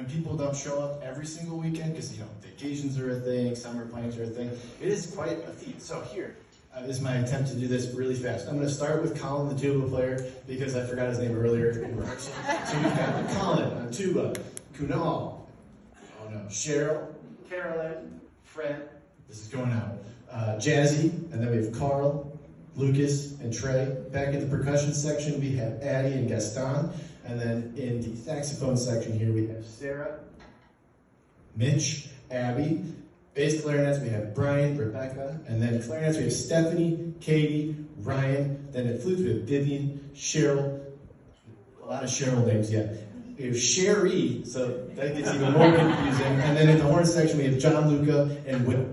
when people don't show up every single weekend, because vacations are a thing, summer plans are a thing, it is quite a feat. So here is my attempt to do this really fast. I'm going to start with Colin, the tuba player, because I forgot his name earlier in rehearsal. So we've got Colin on tuba, Kunal, Cheryl, Carolyn, Fred, this is going out, Jazzy, and then we have Carl, Lucas, and Trey. Back at the percussion section, we have Addie and Gaston. And then in the saxophone section here, we have Sarah, Mitch, Abby. Bass clarinets, we have Brian, Rebecca. And then clarinets, we have Stephanie, Katie, Ryan. Then at flutes, we have Vivian, Cheryl. A lot of Cheryl names yet. We have Sherry, so that gets even more confusing. And then in the horn section, we have John, Luca, and Will.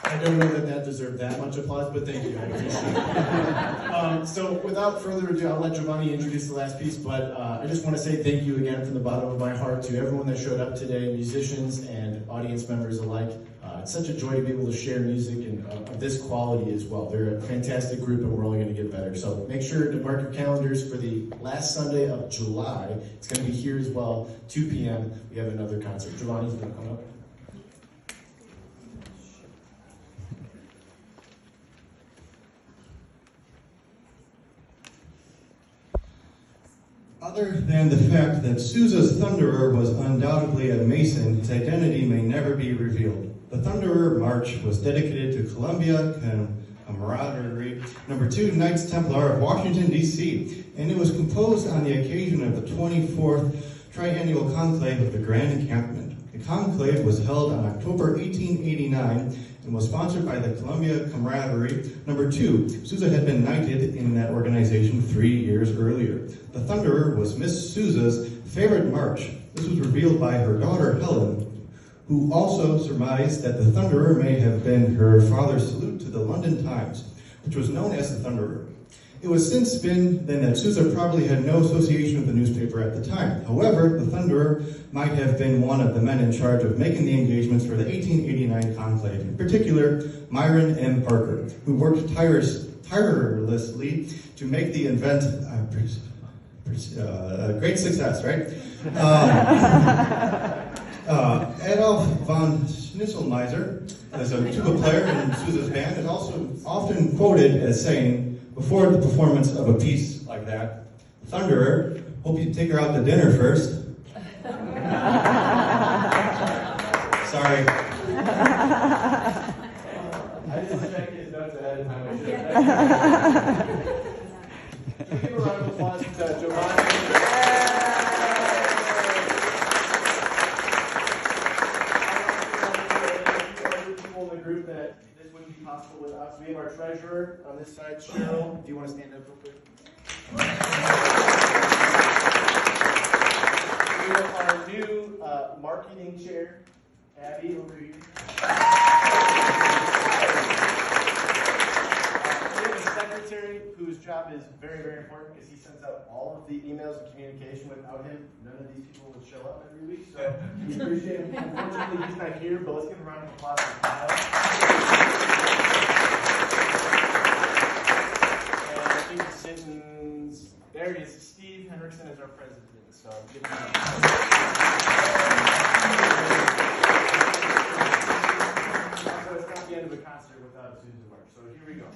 I don't know that deserved that much applause, but thank you, I appreciate it. So without further ado, I'll let Giovanni introduce the last piece, but I just want to say thank you again from the bottom of my heart to everyone that showed up today, musicians and audience members alike. It's such a joy to be able to share music and of this quality as well. They're a fantastic group and we're only going to get better. So make sure to mark your calendars for the last Sunday of July. It's going to be here as well, 2 p.m. We have another concert. Giovanni's going to come up. Other than the fact that Sousa's Thunderer was undoubtedly a Mason, his identity may never be revealed. The Thunderer March was dedicated to Columbia Camaraderie, number 2 Knights Templar of Washington, D.C., and it was composed on the occasion of the 24th Triennial Conclave of the Grand Encampment. The conclave was held on October 1889 and was sponsored by the Columbia Camaraderie. Number 2, Sousa had been knighted in that organization 3 years earlier. The Thunderer was Miss Sousa's favorite march. This was revealed by her daughter Helen, who also surmised that the Thunderer may have been her father's salute to the London Times, which was known as the Thunderer. It was since been then that Sousa probably had no association with the newspaper at the time. However, the Thunderer might have been one of the men in charge of making the engagements for the 1889 conclave, in particular, Myron M. Parker, who worked tirelessly to make the event a great success, right? Adolf von Schnitzelmeiser, as a tuba player in Sousa's band, is also often quoted as saying, before the performance of a piece like that, Thunderer, hope you take her out to dinner first. Sorry. I didn't check his notes ahead of time. Can we give a round of applause to Giovanni? People in the group that this wouldn't be possible without. So we have our treasurer on this side, Cheryl. Do you want to stand up real quick? We have our new marketing chair, Abby, over here. We have a secretary whose job is very, very important because he sends out all of the emails and communication. Without him, none of these people would show up every week. So we appreciate him. Unfortunately, he's not here, but let's give a round of applause for Kyle. And I think he's sitting, there he is. Steve Henriksen is our president. So give him a round. So it's not the end of a concert without Sousa's work. So here we go.